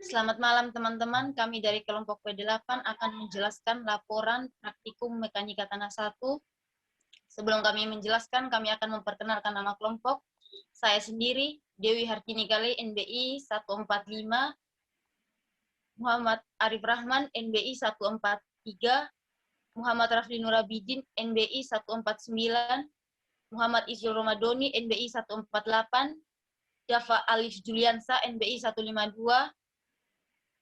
Selamat malam teman-teman, kami dari kelompok P8 akan menjelaskan laporan praktikum mekanika tanah 1. Sebelum kami menjelaskan, kami akan memperkenalkan nama kelompok. Saya sendiri, Dewi Hartini Gale, NBI 145, Muhammad Arif Rahman, NBI 143, Muhammad Rafli Nurabidin, NBI 149, Muhammad Isyul Romadoni, NBI 148, Dafa Alif Juliansa, NBI 152,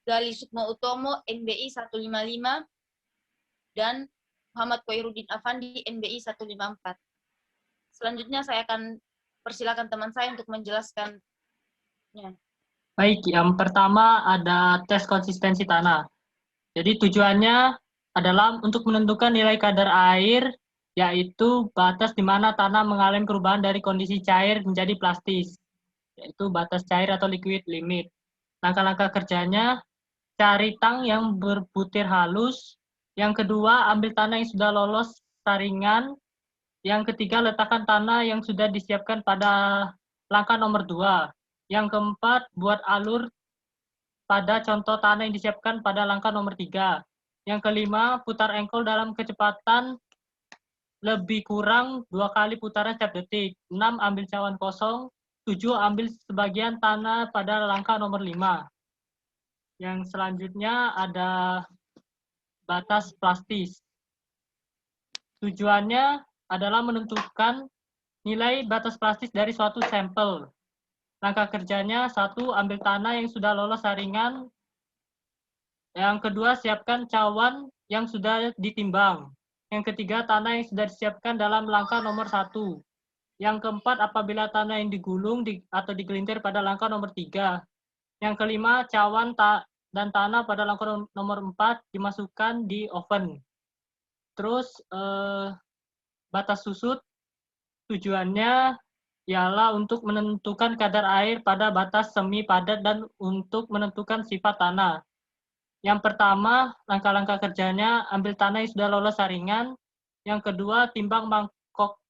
Gali Sukmo Utomo, NBI 155, dan Muhammad Koirudin Afandi, NBI 154. Selanjutnya saya akan persilakan teman saya untuk menjelaskannya. Baik, yang pertama ada tes konsistensi tanah. Jadi tujuannya adalah untuk menentukan nilai kadar air, yaitu batas di mana tanah mengalami perubahan dari kondisi cair menjadi plastis, yaitu batas cair atau liquid limit. Langkah-langkah kerjanya, cari tang yang berbutir halus. Yang kedua, ambil tanah yang sudah lolos saringan. Yang ketiga, letakkan tanah yang sudah disiapkan pada langkah nomor 2. Yang keempat, buat alur pada contoh tanah yang disiapkan pada langkah nomor 3. Yang kelima, putar engkol dalam kecepatan lebih kurang 2 kali putaran setiap detik. 6, ambil cawan kosong. 7, ambil sebagian tanah pada langkah nomor 5. Yang selanjutnya ada batas plastis. Tujuannya adalah menentukan nilai batas plastis dari suatu sampel. Langkah kerjanya, 1, ambil tanah yang sudah lolos saringan. Yang kedua, siapkan cawan yang sudah ditimbang. Yang ketiga, tanah yang sudah disiapkan dalam langkah nomor 1. Yang keempat, apabila tanah yang digulung atau digelintir pada langkah nomor 3. Yang kelima, cawan dan tanah pada langkah nomor 4 dimasukkan di oven. Terus, batas susut, tujuannya ialah untuk menentukan kadar air pada batas semi padat dan untuk menentukan sifat tanah. Yang pertama, langkah-langkah kerjanya, ambil tanah yang sudah lolos saringan. Yang kedua, timbang mangkok.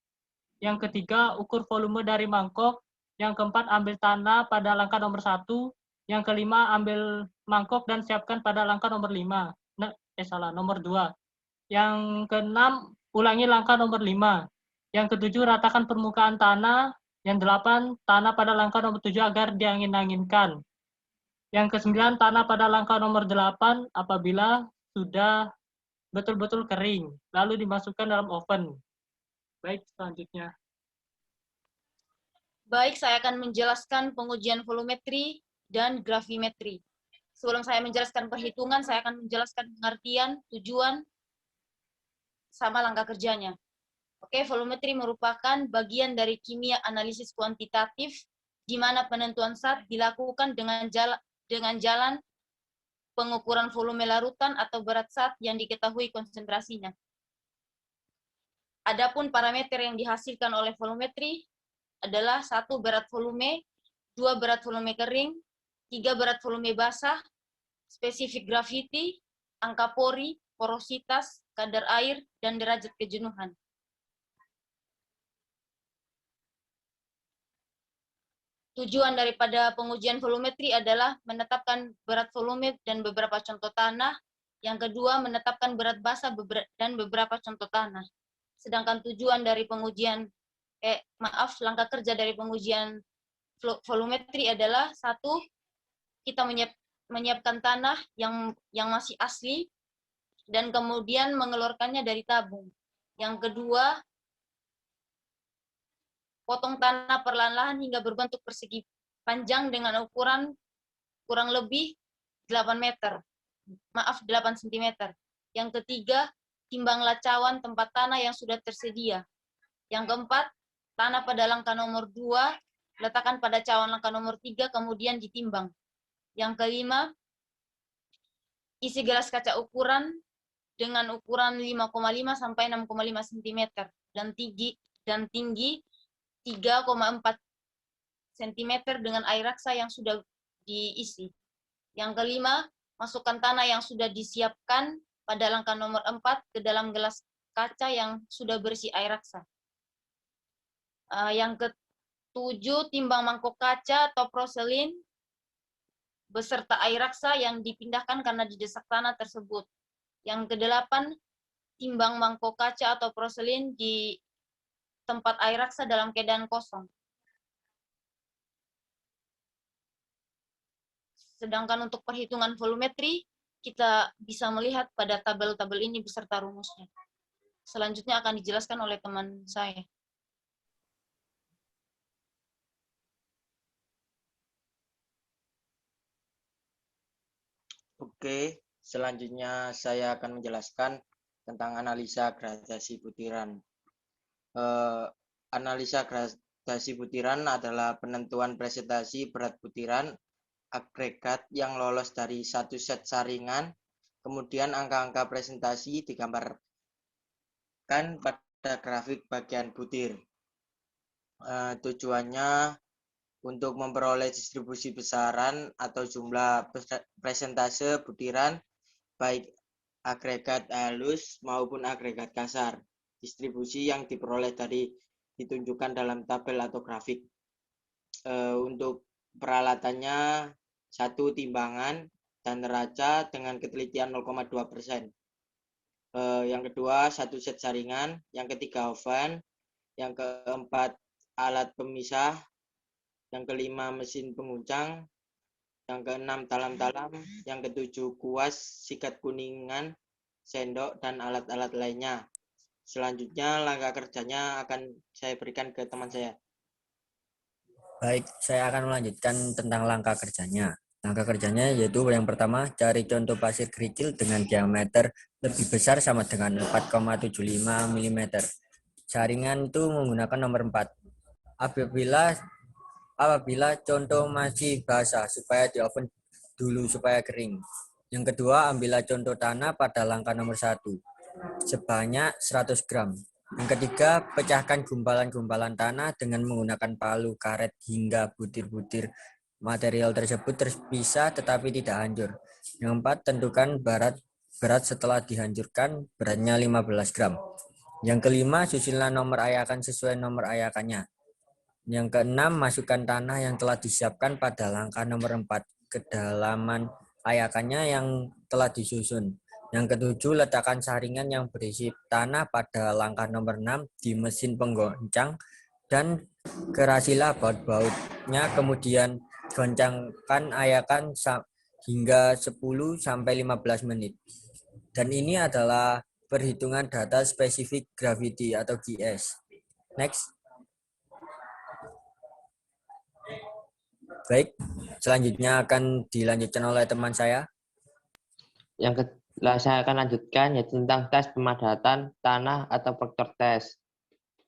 Yang ketiga, ukur volume dari mangkok. Yang keempat, ambil tanah pada langkah nomor 1. Yang kelima, ambil mangkok dan siapkan pada langkah nomor 5. Nomor 2. Yang keenam, ulangi langkah nomor 5. Yang ketujuh, ratakan permukaan tanah. Yang 8, tanah pada langkah nomor 7 agar diangin-anginkan. Yang ke-9, tanah pada langkah nomor 8 apabila sudah betul-betul kering, lalu dimasukkan dalam oven. Baik, selanjutnya. Baik, saya akan menjelaskan pengujian volumetri dan gravimetri. Sebelum saya menjelaskan perhitungan, saya akan menjelaskan pengertian, tujuan, sama langkah kerjanya. Oke, volumetri merupakan bagian dari kimia analisis kuantitatif, di mana penentuan zat dilakukan dengan jalan pengukuran volume larutan atau berat zat yang diketahui konsentrasinya. Adapun parameter yang dihasilkan oleh volumetri adalah 1, berat volume, 2, berat volume kering, 3, berat volume basah, spesifik graviti, angka pori, porositas, kadar air, dan derajat kejenuhan. Tujuan daripada pengujian volumetri adalah menetapkan berat volume dan beberapa contoh tanah. Yang kedua, menetapkan berat basah dan beberapa contoh tanah. Sedangkan tujuan dari langkah kerja dari pengujian volumetri adalah 1, kita menyiapkan tanah yang masih asli dan kemudian mengeluarkannya dari tabung. Yang kedua, potong tanah perlahan-lahan hingga berbentuk persegi panjang dengan ukuran kurang lebih 8 cm. Yang ketiga, timbanglah cawan tempat tanah yang sudah tersedia. Yang keempat, tanah pada langkah nomor 2, letakkan pada cawan langkah nomor 3, kemudian ditimbang. Yang kelima, isi gelas kaca ukuran dengan ukuran 5,5 sampai 6,5 cm dan tinggi 3,4 cm dengan air raksa yang sudah diisi. Yang kelima, masukkan tanah yang sudah disiapkan pada langkah nomor 4 ke dalam gelas kaca yang sudah berisi air raksa. Yang ketujuh, timbang mangkok kaca atau porselin beserta air raksa yang dipindahkan karena didesak tanah tersebut. Yang kedelapan, timbang mangkok kaca atau porselin di tempat air raksa dalam keadaan kosong. Sedangkan untuk perhitungan volumetri, kita bisa melihat pada tabel-tabel ini beserta rumusnya. Selanjutnya akan dijelaskan oleh teman saya. Oke, selanjutnya saya akan menjelaskan tentang analisa gradasi butiran. Analisa gradasi butiran adalah penentuan presentasi berat butiran agregat yang lolos dari satu set saringan, kemudian angka-angka presentasi digambarkan pada grafik bagian butir. Tujuannya untuk memperoleh distribusi besaran atau jumlah presentase butiran baik agregat halus maupun agregat kasar. Distribusi yang diperoleh dari ditunjukkan dalam tabel atau grafik. Untuk peralatannya, satu timbangan dan neraca dengan ketelitian 0,2%. Yang kedua, satu set saringan. Yang ketiga, oven. Yang keempat, alat pemisah. Yang kelima, mesin penguncang. Yang keenam, talam-talam. Yang ketujuh, kuas, sikat kuningan, sendok, dan alat-alat lainnya. Selanjutnya, langkah kerjanya akan saya berikan ke teman saya. Baik, saya akan melanjutkan tentang langkah kerjanya. Langkah kerjanya yaitu yang pertama, cari contoh pasir kerikil dengan diameter lebih besar sama dengan 4,75 mm. Saringan itu menggunakan nomor 4. Apabila contoh masih basah, supaya di oven dulu supaya kering. Yang kedua, ambillah contoh tanah pada langkah nomor 1, sebanyak 100 gram. Yang ketiga, pecahkan gumpalan-gumpalan tanah dengan menggunakan palu karet hingga butir-butir material tersebut terpisah tetapi tidak hancur. Yang keempat, tentukan berat setelah dihancurkan, beratnya 15 gram. Yang kelima, susunlah nomor ayakan sesuai nomor ayakannya. Yang keenam, masukkan tanah yang telah disiapkan pada langkah nomor 4 ke kedalaman ayakannya yang telah disusun. Yang ketujuh, letakkan saringan yang berisi tanah pada langkah nomor 6 di mesin penggoncang dan kerasilah baut-bautnya, kemudian goncangkan ayakan hingga 10-15 menit. Dan ini adalah perhitungan data spesifik gravity atau GS. Next. Baik, selanjutnya akan dilanjutkan oleh teman saya. Saya akan lanjutkan yaitu tentang tes pemadatan tanah atau faktor tes.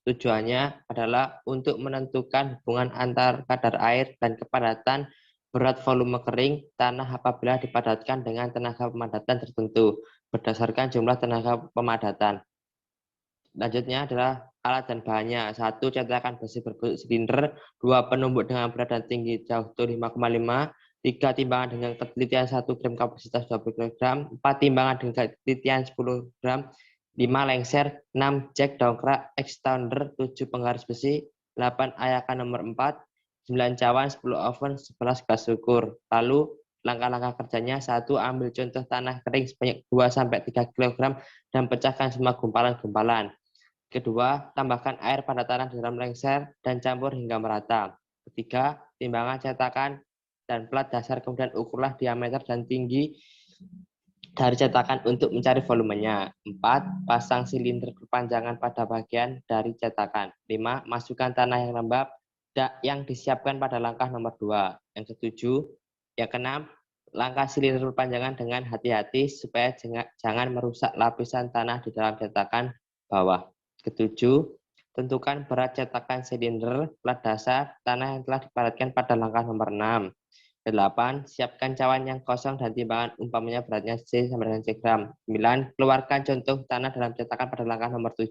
Tujuannya adalah untuk menentukan hubungan antar kadar air dan kepadatan berat volume kering tanah apabila dipadatkan dengan tenaga pemadatan tertentu berdasarkan jumlah tenaga pemadatan. Selanjutnya adalah alat dan bahannya. 1. Cetakan besi berbentuk silinder. 2. Penumbuk dengan berat dan tinggi jauhtur 5,5. 3. Timbangan dengan ketelitian 1 gram kapasitas 20 kg. 4. Timbangan dengan ketelitian 10 gram. 5. Lengser. 6. Jack dongkrak extender. 7. Penggaris besi. 8. Ayakan nomor 4. 9. Cawan. 10. Oven. 11. Gas ukur. Lalu langkah-langkah kerjanya. 1. Ambil contoh tanah kering sebanyak 2-3 kg dan pecahkan semua gumpalan-gumpalan. Kedua, tambahkan air pada tanah di dalam lengser dan campur hingga merata. Ketiga, timbangan cetakan dan plat dasar, kemudian ukurlah diameter dan tinggi dari cetakan untuk mencari volumenya. 4. Pasang silinder perpanjangan pada bagian dari cetakan. 5. Masukkan tanah yang lembab yang disiapkan pada langkah nomor 2. Yang ketujuh, yang keenam, langkah silinder perpanjangan dengan hati-hati supaya jangan merusak lapisan tanah di dalam cetakan bawah. Ketujuh, tentukan berat cetakan silinder plat dasar tanah yang telah dipadatkan pada langkah nomor 6. 8. Siapkan cawan yang kosong dan timbangan umpamanya beratnya C sama dengan C gram. 9. Keluarkan contoh tanah dalam cetakan pada langkah nomor 7.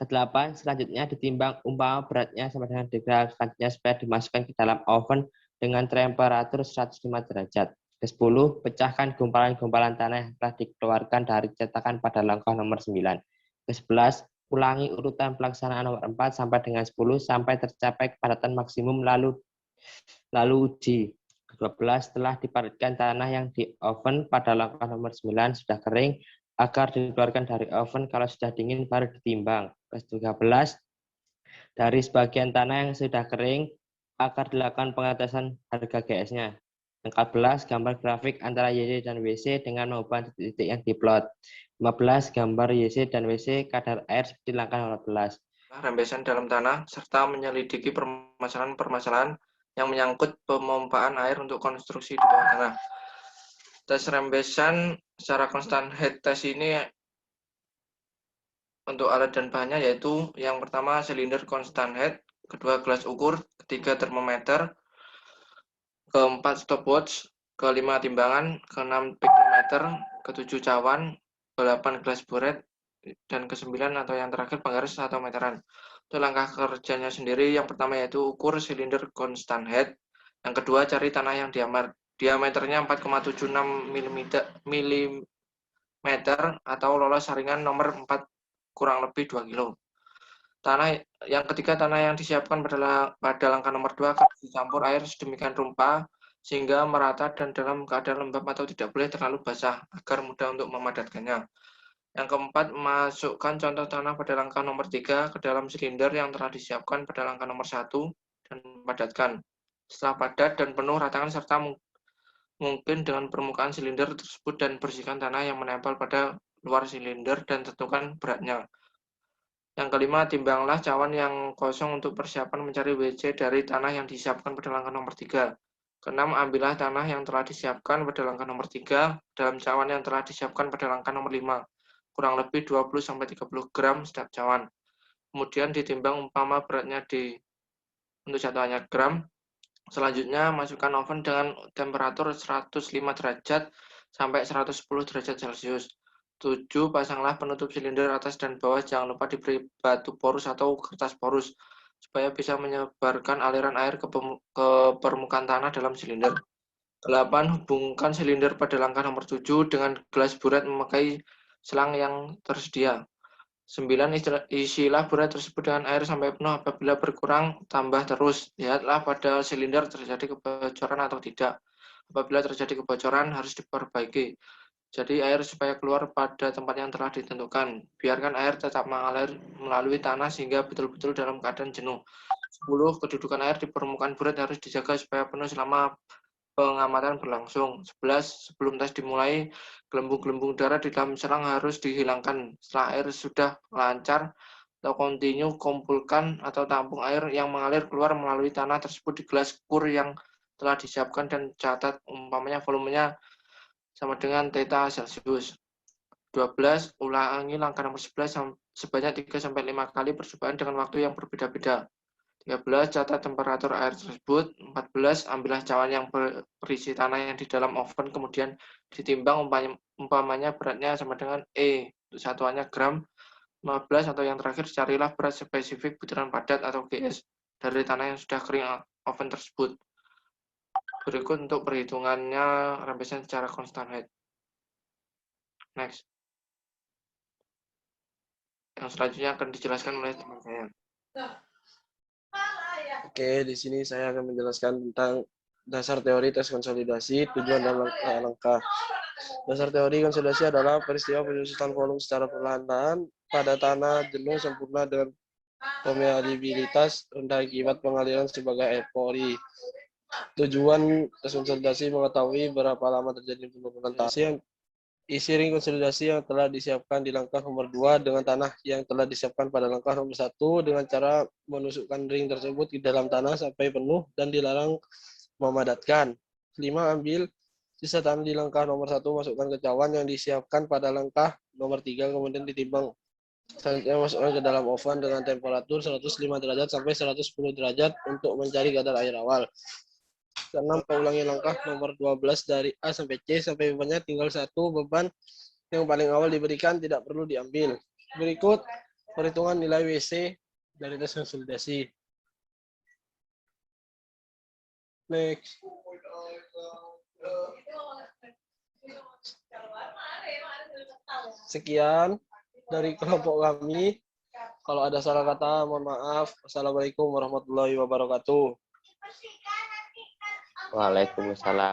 Ke-8, selanjutnya ditimbang umpama beratnya sama dengan D gram. Selanjutnya supaya dimasukkan ke dalam oven dengan temperatur 105 derajat. Ke-10, pecahkan gumpalan-gumpalan tanah yang telah dikeluarkan dari cetakan pada langkah nomor 9. Ke-11, ulangi urutan pelaksanaan nomor 4 sampai dengan 10 sampai tercapai kepadatan maksimum lalu uji. ke-12 telah dipadatkan tanah yang di oven pada langkah nomor 9 sudah kering agar dikeluarkan dari oven, kalau sudah dingin baru ditimbang. Ke-13 dari sebagian tanah yang sudah kering agar dilakukan pengetesan harga GS-nya. Yang ke-14 gambar grafik antara YC dan WC dengan mengubah titik yang diplot. 15 gambar YC dan WC kadar air seperti langkah 14. Rembesan dalam tanah, serta menyelidiki permasalahan-permasalahan yang menyangkut pemompaan air untuk konstruksi di bawah tanah. Tes rembesan secara constant head test ini untuk alat dan bahannya yaitu yang pertama silinder constant head, kedua gelas ukur, ketiga termometer, keempat stopwatch, kelima timbangan, keenam pikrometer, ketujuh cawan, ke-8 gelas buret, dan ke-9 atau yang terakhir penggaris atau meteran. Untuk langkah kerjanya sendiri, yang pertama yaitu ukur silinder constant head, yang kedua cari tanah yang diameternya 4,76 mm atau lolos saringan nomor 4 kurang lebih 2 kilo. Tanah yang ketiga, tanah yang disiapkan pada langkah nomor 2 akan dicampur air sedemikian rupa sehingga merata dan dalam keadaan lembab atau tidak boleh terlalu basah agar mudah untuk memadatkannya. Yang keempat, masukkan contoh tanah pada langkah nomor 3 ke dalam silinder yang telah disiapkan pada langkah nomor 1 dan padatkan. Setelah padat dan penuh, ratakan serta mungkin dengan permukaan silinder tersebut dan bersihkan tanah yang menempel pada luar silinder dan tentukan beratnya. Yang kelima, timbanglah cawan yang kosong untuk persiapan mencari WC dari tanah yang disiapkan pada langkah nomor 3. Keenam, ambillah tanah yang telah disiapkan pada langkah nomor 3 dalam cawan yang telah disiapkan pada langkah nomor 5. Kurang lebih 20-30 gram setiap cawan. Kemudian ditimbang umpama beratnya untuk satuannya gram. Selanjutnya, masukkan oven dengan temperatur 105 derajat sampai 110 derajat Celcius. 7. Pasanglah penutup silinder atas dan bawah, jangan lupa diberi batu porus atau kertas porus supaya bisa menyebarkan aliran air ke permukaan tanah dalam silinder. 8. Hubungkan silinder pada langkah nomor 7 dengan gelas buret memakai selang yang tersedia. 9. Isilah buret tersebut dengan air sampai penuh, apabila berkurang tambah terus. Lihatlah pada silinder terjadi kebocoran atau tidak. Apabila terjadi kebocoran harus diperbaiki. Jadi air supaya keluar pada tempat yang telah ditentukan. Biarkan air tetap mengalir melalui tanah sehingga betul-betul dalam keadaan jenuh. 10. Kedudukan air di permukaan buret harus dijaga supaya penuh selama pengamatan berlangsung. 11. Sebelum tes dimulai, gelembung-gelembung udara di dalam selang harus dihilangkan. Setelah air sudah lancar atau kontinu, kumpulkan atau tampung air yang mengalir keluar melalui tanah tersebut di gelas kur yang telah disiapkan dan catat umpamanya volumenya sama dengan theta Celcius. 12. Ulangi langkah nomor 11 sebanyak 3-5 kali percobaan dengan waktu yang berbeda-beda. 13. Catat temperatur air tersebut. 14. Ambillah cawan yang berisi tanah yang di dalam oven, kemudian ditimbang umpamanya beratnya sama dengan E, untuk satuannya gram. 15. Atau yang terakhir, carilah berat spesifik butiran padat atau GS dari tanah yang sudah kering oven tersebut. Berikut untuk perhitungannya rembesan secara constant head. Next. Yang selanjutnya akan dijelaskan oleh teman saya. Oke, di sini saya akan menjelaskan tentang dasar teori tes konsolidasi, tujuan dan langkah. Dasar teori konsolidasi adalah peristiwa penyusutan volume secara perlahan-lahan pada tanah jenuh sempurna dengan permeabilitas rendah akibat pengaliran sebagai air pori. Tujuan tes konsolidasi mengetahui berapa lama terjadi penurunan tanah. Isi ring konsolidasi yang telah disiapkan di langkah nomor 2 dengan tanah yang telah disiapkan pada langkah nomor 1 dengan cara menusukkan ring tersebut di dalam tanah sampai penuh dan dilarang memadatkan. 5. Ambil sisa tanah di langkah nomor 1, masukkan ke cawan yang disiapkan pada langkah nomor 3, kemudian ditimbang. Selanjutnya masukkan ke dalam oven dengan temperatur 105 derajat sampai 110 derajat untuk mencari kadar air awal. 6. Ulangi langkah nomor 12 dari A sampai C sampai bebannya tinggal 1 beban yang paling awal diberikan, tidak perlu diambil. Berikut perhitungan nilai WC dari tes konsolidasi. Next. Sekian dari kelompok kami. Kalau ada salah kata, mohon maaf. Wassalamualaikum warahmatullahi wabarakatuh. Waalaikumsalam.